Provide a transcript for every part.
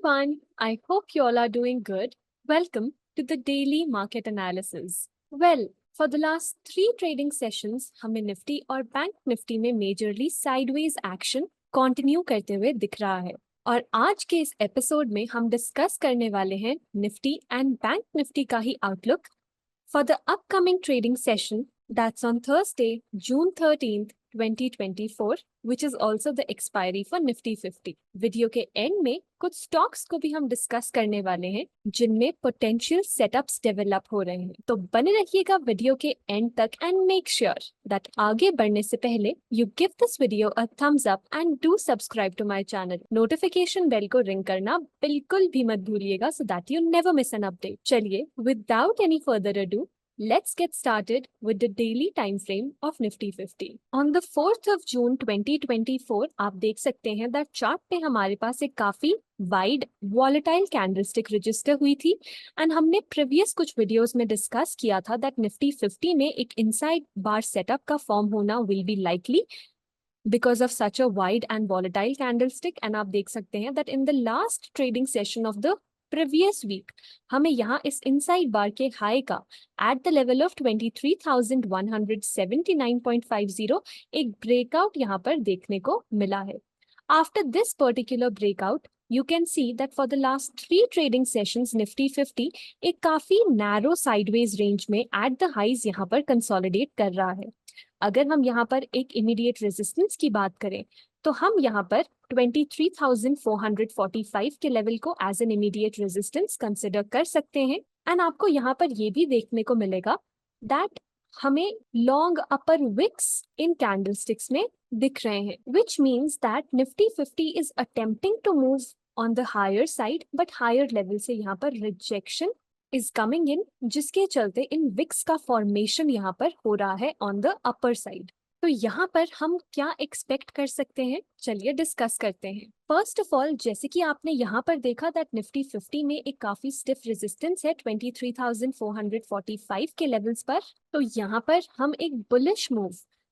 everyone. I hope you all are doing good. Welcome to the daily market analysis. Well, for the last 3 trading sessions, हमें Nifty और bank Nifty में majorly sideways action continue करते हुए दिख रहा है और आज के इस एपिसोड में हम डिस्कस करने वाले हैं निफ्टी एंड बैंक निफ्टी का ही outlook for the upcoming trading session that's on Thursday, June 13th, 2024, which is also the expiry for Nifty 50. Video के एंड में कुछ स्टॉक्स को भी हम डिस्कस करने वाले हैं जिनमें पोटेंशियल सेटअप्स डेवलप हो रहे हैं, तो बने रहिएगा वीडियो के एंड तक एंड मेक श्योर दैट आगे बढ़ने से पहले you give this video a thumbs up and do subscribe to my channel. Notification bell को रिंग करना बिल्कुल भी मत भूलिएगा so that you never miss an update. चलिए without any further ado let's get started with the daily time frame of Nifty 50. On the 4th of June 2024, आप देख सकते हैं that चार्ट पे हमारे पास एक काफी वाइड वॉलेटाइल कैंडलस्टिक रजिस्टर हुई थी एंड हमने प्रीवियस कुछ वीडियोस में डिस्कस किया था दैट निफ्टी 50 में एक इनसाइड बार सेटअप का फॉर्म होना will be likely because of such a wide and volatile candlestick. and आप देख सकते हैं that in the last trading session of the previous week हमें यहाँ इस इनसाइड बार के हाई का at the level of 23,179.50 एक ब्रेकआउट यहाँ पर देखने को मिला है। After this particular breakout, you can see that for the last 3 trading sessions, Nifty 50 एक काफी narrow sideways range में at the highs यहाँ पर consolidate कर रहा है। अगर हम यहाँ पर एक immediate resistance की बात करें तो हम यहाँ पर 23,445 के लेवल को as an immediate resistance consider कर सकते हैं एंड आपको यहाँ पर ये भी देखने को मिलेगा दैट हमें लॉन्ग अपर विक्स इन कैंडलस्टिक्स में दिख रहे हैं which means that Nifty 50 is attempting to move on the higher side but higher level से यहाँ पर rejection is coming in जिसके चलते इन विक्स का फॉर्मेशन यहाँ पर हो रहा है ऑन द अपर साइड। तो यहाँ पर हम क्या एक्सपेक्ट कर सकते हैं, चलिए डिस्कस करते हैं। फर्स्ट ऑफ ऑल, जैसे कि आपने यहाँ पर देखा दैट निफ्टी 50 में एक काफी स्टिफ रेजिस्टेंस है 23,445 के लेवल्स पर, तो यहाँ पर हम एक बुलिश मूव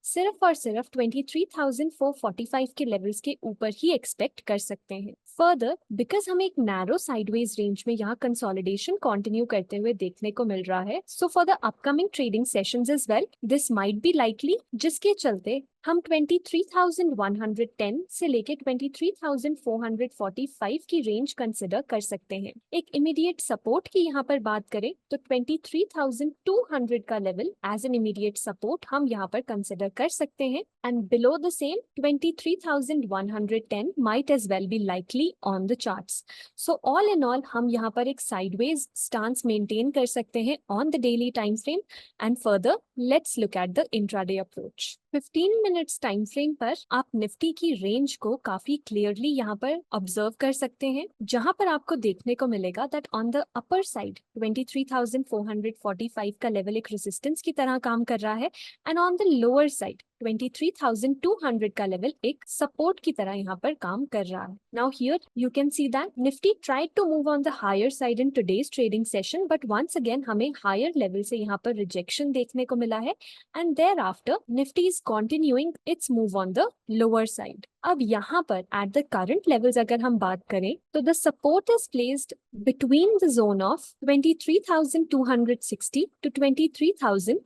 सिर्फ और सिर्फ 23,445 के लेवल्स के ऊपर ही एक्सपेक्ट कर सकते हैं। फर्दर, बिकॉज हमें एक नैरो साइडवेज रेंज में यहाँ कंसोलिडेशन कंटिन्यू करते हुए देखने को मिल रहा है, so for the upcoming trading sessions as well this might be likely, जिसके चलते हम 23,110 से लेके 23,445 की रेंज कंसिडर कर सकते हैं। एक इमीडिएट सपोर्ट की यहाँ पर बात करें तो 23,200 का level as an immediate support हम यहाँ पर कंसिडर कर सकते हैं and below the same 23,110 might as well be likely on the charts. So all in all हम यहाँ पर एक साइडवेज स्टांस मेंटेन कर सकते हैं on the daily time frame and further let's look at the intraday approach. 15 minutes time frame पर आप Nifty की रेंज को काफी क्लियरली यहाँ पर ऑब्जर्व कर सकते हैं, जहां पर आपको देखने को मिलेगा that on the upper side 23,445 का लेवल एक रेजिस्टेंस की तरह काम कर रहा है and on the lower side 23,200 का लेवल एक सपोर्ट की तरह यहाँ पर काम कर रहा है। Now here you can see that Nifty tried to move on the higher side in today's trading session, but once again हमें हायर लेवल से यहाँ पर रिजेक्शन देखने को मिला है and thereafter Nifty is continuing its move on the lower side. अब यहाँ पर एट द करंट लेवल्स अगर हम बात करें तो the support is placed between the zone of 23,260 to 23,200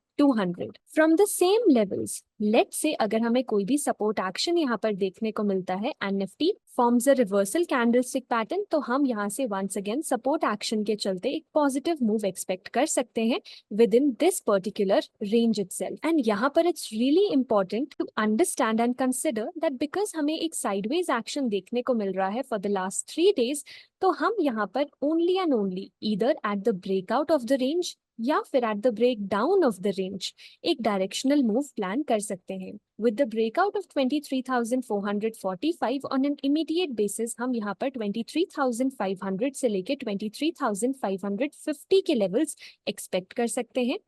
from the same levels. Let's say अगर हमें कोई भी सपोर्ट एक्शन यहाँ पर देखने को मिलता है and Nifty forms a reversal candlestick pattern, तो हम यहाँ से वंस अगेन सपोर्ट एक्शन के चलते एक पॉजिटिव मूव एक्सपेक्ट कर सकते हैं within this particular range itself. And यहाँ पर it's really important to understand and consider that because हमें एक साइडवेज एक्शन देखने को मिल रहा है फॉर द लास्ट 3 डेज, तो हम यहाँ पर only and only either at the breakout of the range या फिर at the breakdown of the range एक डायरेक्शनल मूव प्लान कर सकते हैं। With the breakout of 23,445 on an immediate basis हम यहाँ पर 23,500 से लेके 23,550 के लेवल्स एक्सपेक्ट कर सकते हैं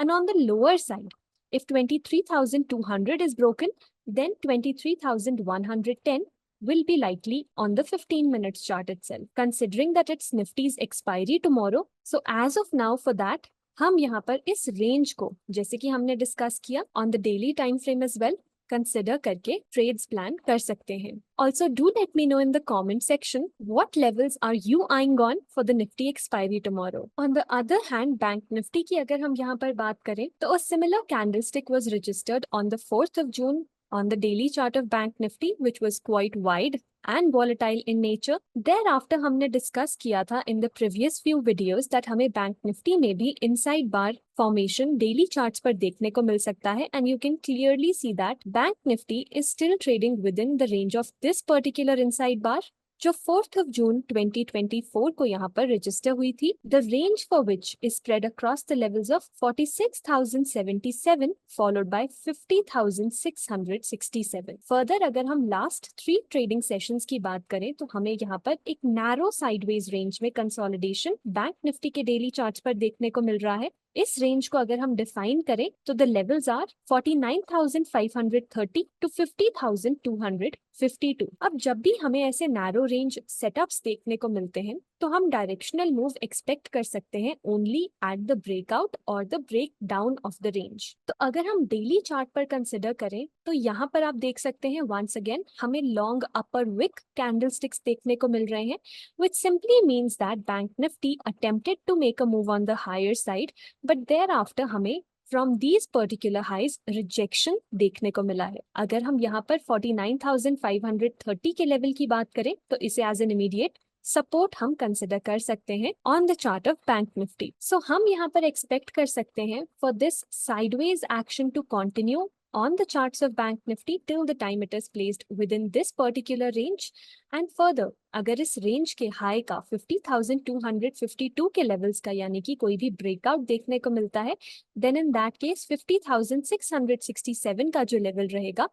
and on the lower side if 23,200 is broken then 23,110 will be likely on the 15 minutes chart itself, considering that it's Nifty's expiry tomorrow. So as of now for that, हम यहाँ पर इस range को जैसे कि हमने डिस्कस किया on the daily time frame as well, consider करके ट्रेड्स प्लान कर सकते हैं। Also do let me know in the comment section what levels are you eyeing on for the Nifty expiry tomorrow. On the other hand bank Nifty की अगर हम यहाँ पर बात करें तो a similar candlestick was registered on the 4th of June on the daily chart of Bank Nifty, which was quite wide and volatile in nature. Thereafter हमने discuss किया था in the previous few videos that हमें Bank Nifty में भी inside bar formation daily charts पर देखने को मिल सकता है and you can clearly see that Bank Nifty is still trading within the range of this particular inside bar जो 4th of June 2024 को यहाँ पर रजिस्टर हुई थी। The range for which is spread across the levels of 46,077 followed by 50,667। Further अगर हम last 3 trading sessions की बात करें तो हमें यहाँ पर एक नैरो साइडवेज रेंज में कंसोलिडेशन बैंक निफ्टी के डेली चार्ट्स पर देखने को मिल रहा है। इस रेंज को अगर हम डिफाइन करें तो द लेवल्स आर 49,530 टू 50,252। अब जब भी हमें ऐसे नैरो रेंज सेटअप्स देखने को मिलते हैं तो हम डायरेक्शनल मूव एक्सपेक्ट कर सकते हैं ओनली एट द ब्रेकआउट और the breakdown of the range. तो अगर हम डेली चार्ट पर कंसिडर करें तो यहाँ पर आप देख सकते हैं वंस अगेन हमें लॉन्ग अपर विक कैंडलस्टिक्स देखने को मिल रहे हैं, which simply means that Bank Nifty attempted to make a move on the higher side, but thereafter हमें from these particular highs rejection देखने को मिला है। अगर हम यहाँ पर 49,530 के लेवल की बात करें तो इसे एज एन इमीडिएट सपोर्ट हम कंसिडर कर सकते हैं on the chart of Bank Nifty. So हम यहाँ पर एक्सपेक्ट कर सकते हैं for this sideways action to continue on the charts of Bank Nifty till the time it is placed within this particular range and further अगर इस range के high का 50,252 के लेवल्स का यानी कि कोई भी ब्रेकआउट देखने को मिलता है then in that case 50,667 का जो लेवल रहेगा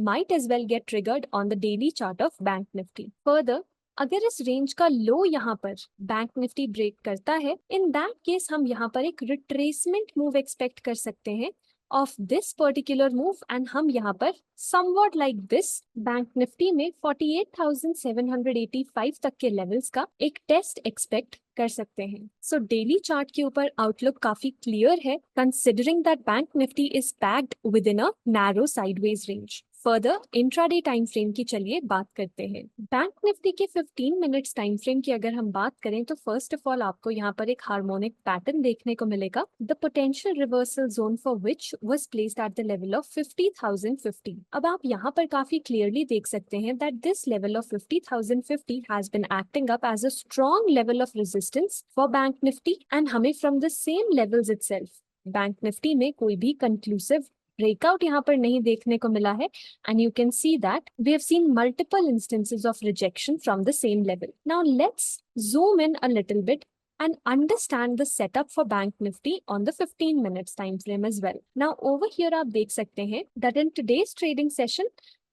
might as well get triggered on the daily chart of Bank Nifty. Further अगर इस रेंज का लो यहाँ पर बैंक निफ्टी ब्रेक करता है इन दैट केस हम यहाँ पर एक रिट्रेसमेंट मूव एक्सपेक्ट कर सकते हैं of this particular move and हम यहाँ पर somewhat like this bank Nifty में 48,785 तक के लेवल्स का एक टेस्ट एक्सपेक्ट कर सकते हैं। सो डेली चार्ट के ऊपर आउटलुक काफी क्लियर है considering that Bank Nifty is packed with in a narrow sideways range. Further intraday time frame की चलिए बात करते हैं। बैंक निफ्टी के 15 मिनट्स टाइम फ्रेम की अगर हम बात करें तो फर्स्ट ऑफ ऑल आपको यहाँ पर एक हार्मोनिक पैटर्न देखने को मिलेगा। The potential reversal zone for which was placed at the level of 50,050। अब आप यहाँ पर काफी क्लियरली देख सकते हैं that this level of 50,050 has been acting up as a strong level of resistance for Bank Nifty and हमें from the same levels itself Bank Nifty में कोई भी कंक्लूसिव ब्रेकआउट यहाँ पर नहीं देखने को मिला है and you can see that we have seen multiple instances of rejection from the same level. Now let's zoom in a little bit and understand the setup for Bank Nifty on the 15 minutes time frame as well. Now over here आप देख सकते हैं that in today's trading session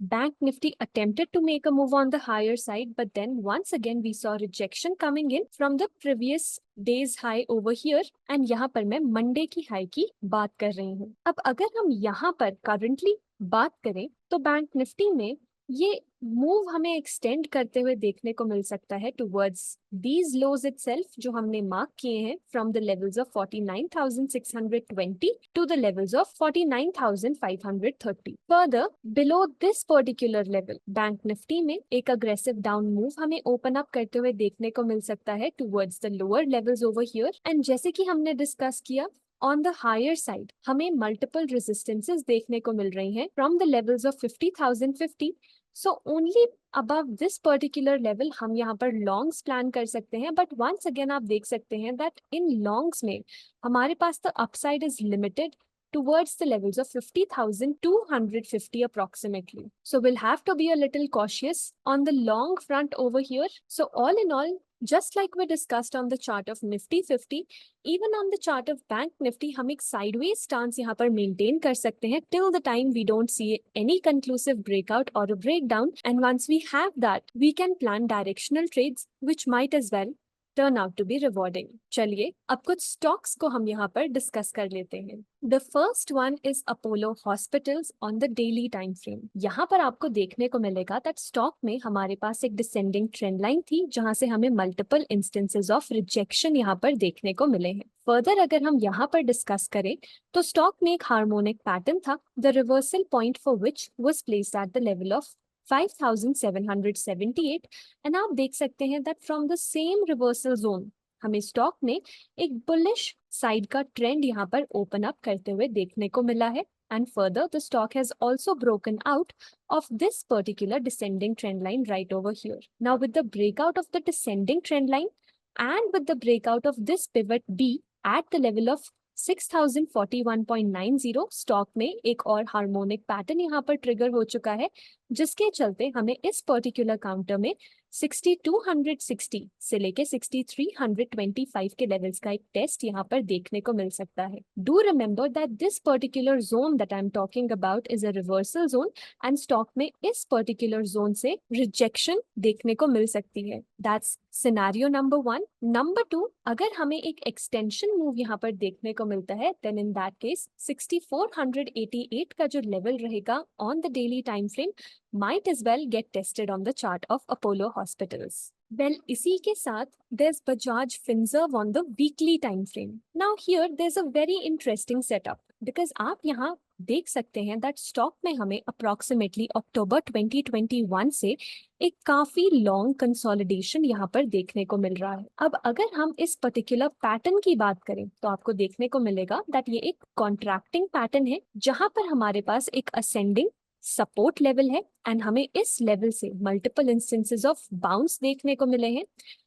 Bank Nifty attempted to make a move on the higher side, but then once again we saw rejection coming in from the previous day's high over here and यहाँ पर मैं Monday की high की बात कर रही हूँ। अब अगर हम यहाँ पर currently बात करें तो बैंक निफ्टी में ये मूव हमें एक्सटेंड करते हुए देखने को मिल सकता है टुवर्ड्स दीज लोज इटसेल्फ जो हमने मार्क किए हैं from the levels of 49,620 to the levels of 49,530। Further below this particular level bank Nifty में एक अग्रेसिव डाउन मूव हमें ओपन अप करते हुए देखने को मिल सकता है towards the lower levels over here and जैसे कि हमने डिस्कस किया On the higher side, हमें multiple resistances देखने को मिल रही हैं from the levels of 50,050. So only above this particular level हम यहाँ पर longs plan कर सकते हैं, but once again आप देख सकते हैं that in longs में हमारे पास the upside is limited towards the levels of 50,250 approximately. So we'll have to be a little cautious on the long front over here. So all in all, just like we discussed on the chart of Nifty 50, even on the chart of Bank Nifty, हम एक sideways stance यहाँ पर maintain कर सकते हैं till the time we don't see any conclusive breakout or a breakdown. And once we have that, we can plan directional trades, which might as well turn out to be rewarding. चलिए अब कुछ stocks को हम यहाँ पर discuss कर लेते हैं। The first one is Apollo Hospitals on the daily time frame. यहाँ पर आपको देखने को मिलेगा that स्टॉक में हमारे पास एक डिसेंडिंग ट्रेंड लाइन थी जहाँ से हमें मल्टीपल इंस्टेंसेस ऑफ रिजेक्शन यहाँ पर देखने को मिले हैं। फर्दर अगर हम यहाँ पर डिस्कस करें तो स्टॉक में एक हार्मोनिक पैटर्न था, the reversal point for which was placed at the level of 5778 and आप देख सकते हैं that from the same reversal zone हमें स्टॉक में एक बुलिश साइड का ट्रेंड यहाँ पर ओपन अप करते हुए देखने को मिला है and further the stock has also broken out of this particular descending trend line right over here. Now with the breakout of the descending trend line and with the breakout of this pivot B at the level of 6041.90 stock में एक और harmonic pattern यहाँ पर trigger हो चुका है, जिसके चलते हमें इस पर्टिकुलर काउंटर में 6260 से लेके 6325 के लेवल्स का एक टेस्ट यहाँ पर देखने को मिल सकता है. Do remember that this particular zone that I am talking about is a reversal zone and stock में इस पर्टिकुलर जोन से रिजेक्शन देखने को मिल सकती है. That's scenario number 1. नंबर 2, अगर हमें एक एक्सटेंशन मूव यहाँ पर देखने को मिलता है देन इन दैट केस 6488 का जो लेवल रहेगा on the daily time frame might as well get tested on the chart of Apollo Hospitals. Well, इसी के साथ there's Bajaj Finserv on the weekly time frame. Now here there's a very interesting setup because आप यहाँ देख सकते हैं that stock में हमें approximately October 2021 से एक काफी लॉन्ग कंसोलिडेशन यहाँ पर देखने को मिल रहा है. अब अगर हम इस पर्टिकुलर पैटर्न की बात करें तो आपको देखने को मिलेगा दैट ये एक कॉन्ट्रैक्टिंग पैटर्न है जहां पर हमारे पास एक असेंडिंग सपोर्ट लेवल है एंड हमें इस लेवल से मल्टीपल इंस्टेंसेस ऑफ बाउंस देखने को मिले हैं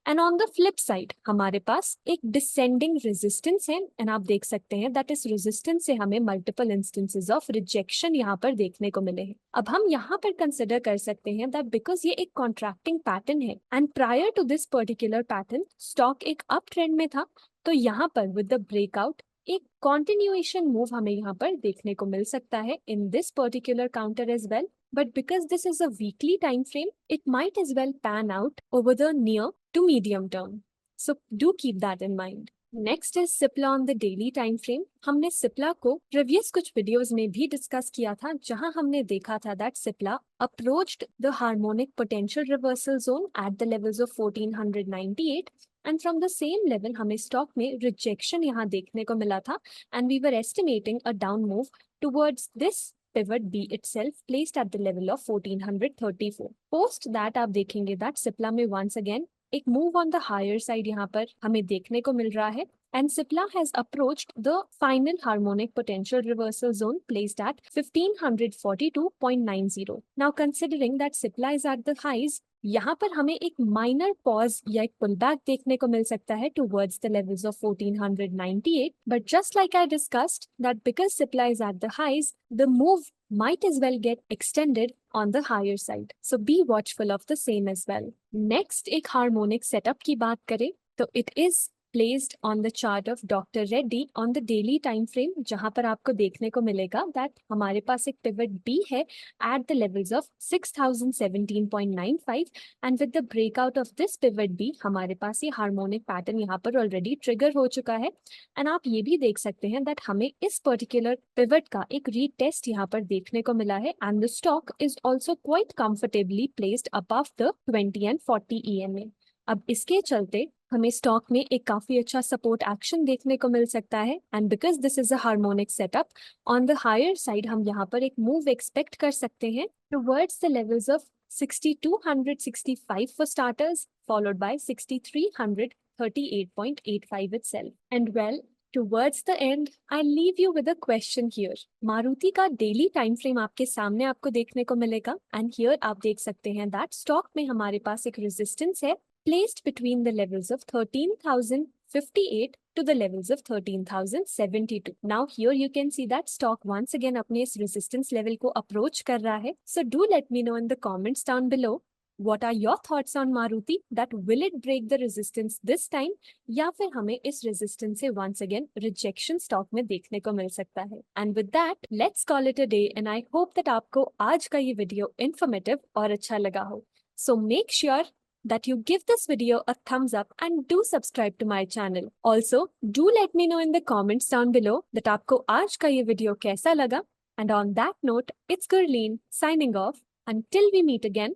and on the flip side हमारे पास एक डिसेंडिंग रेजिस्टेंस है एंड आप देख सकते हैं दैट इस रेजिस्टेंस से हमें मल्टीपल इंस्टेंसेस ऑफ रिजेक्शन यहाँ पर देखने को मिले हैं. अब हम यहाँ पर कंसिडर कर सकते हैं दैट बिकॉज ये एक कॉन्ट्रैक्टिंग पैटर्न है and prior to this particular pattern stock एक अप ट्रेंड में था, तो यहाँ पर विद द ब्रेकआउट एक कॉन्टिन्यूएशन मूव हमें यहाँ पर देखने को मिल सकता है in this particular counter as well. But because this is a weekly time frame it might as well pan out over the near to medium term, so do keep that in mind. Next is Cipla on the daily time frame. हमने सिप्ला को previous कुछ videos में भी discuss किया था जहां हमने देखा था that Cipla approached the harmonic potential reversal zone at the levels of 1498 and from the same level हमें स्टॉक में रिजेक्शन यहाँ देखने को मिला था and we were estimating a down move towards this pivot B itself placed at the level of 1434. Post that आप देखेंगे that Cipla में once again एक move on the higher side यहाँ पर हमें देखने को मिल रहा है and Cipla has approached the final harmonic potential reversal zone placed at 1542.90. Now considering that Cipla is at the highs, यहाँ पर हमें एक माइनर पॉज या एक पुल बैक देखने को मिल सकता है towards the levels of 1498, but just like I discussed that because Cipla is at the highs, the move might as well get extended on the higher side. So be watchful of the same as well. Next, एक harmonic setup की बात करें तो it is placed on the chart of Dr. Reddy on the daily time frame, जहां पर आपको देखने को मिलेगा that हमारे पास एक pivot B है at the levels of 6017.95 and with the breakout of this pivot B हमारे पास ये harmonic pattern यहाँ पर already trigger हो चुका है and आप ये भी देख सकते हैं that हमें इस particular pivot का एक retest यहाँ पर देखने को मिला है and the stock is also quite comfortably placed above the 20 and 40 EMA. अब इसके चलते हमें स्टॉक में एक काफी अच्छा सपोर्ट एक्शन देखने को मिल सकता है and because this is a harmonic setup on the higher side हम यहाँ पर एक मूव एक्सपेक्ट कर सकते हैं towards the levels of 6265 for starters, followed by 6338.85 itself. And well, towards the end, I'll leave you with a question here. Maruti का daily time frame आपके सामने आपको देखने को मिलेगा एंड हियर आप देख सकते हैं दैट स्टॉक में हमारे पास एक रेजिस्टेंस है placed between the levels of 13,058 to the levels of 13,072. Now here you can see that stock once again अपने इस resistance level को approach कर रहा है. So do let me know in the comments down below. What are your thoughts on Maruti? That will it break the resistance this time? या फिर हमें इस resistance से once again rejection stock में देखने को मिल सकता है. And with that, let's call it a day. And I hope that आपको आज का ये video informative और अच्छा लगा हो. So make sure that you give this video a thumbs up and do subscribe to my channel. Also, do let me know in the comments down below that आपको आज का ये video कैसा लगा. And on that note, it's Gurleen signing off. Until we meet again,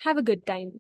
have a good time.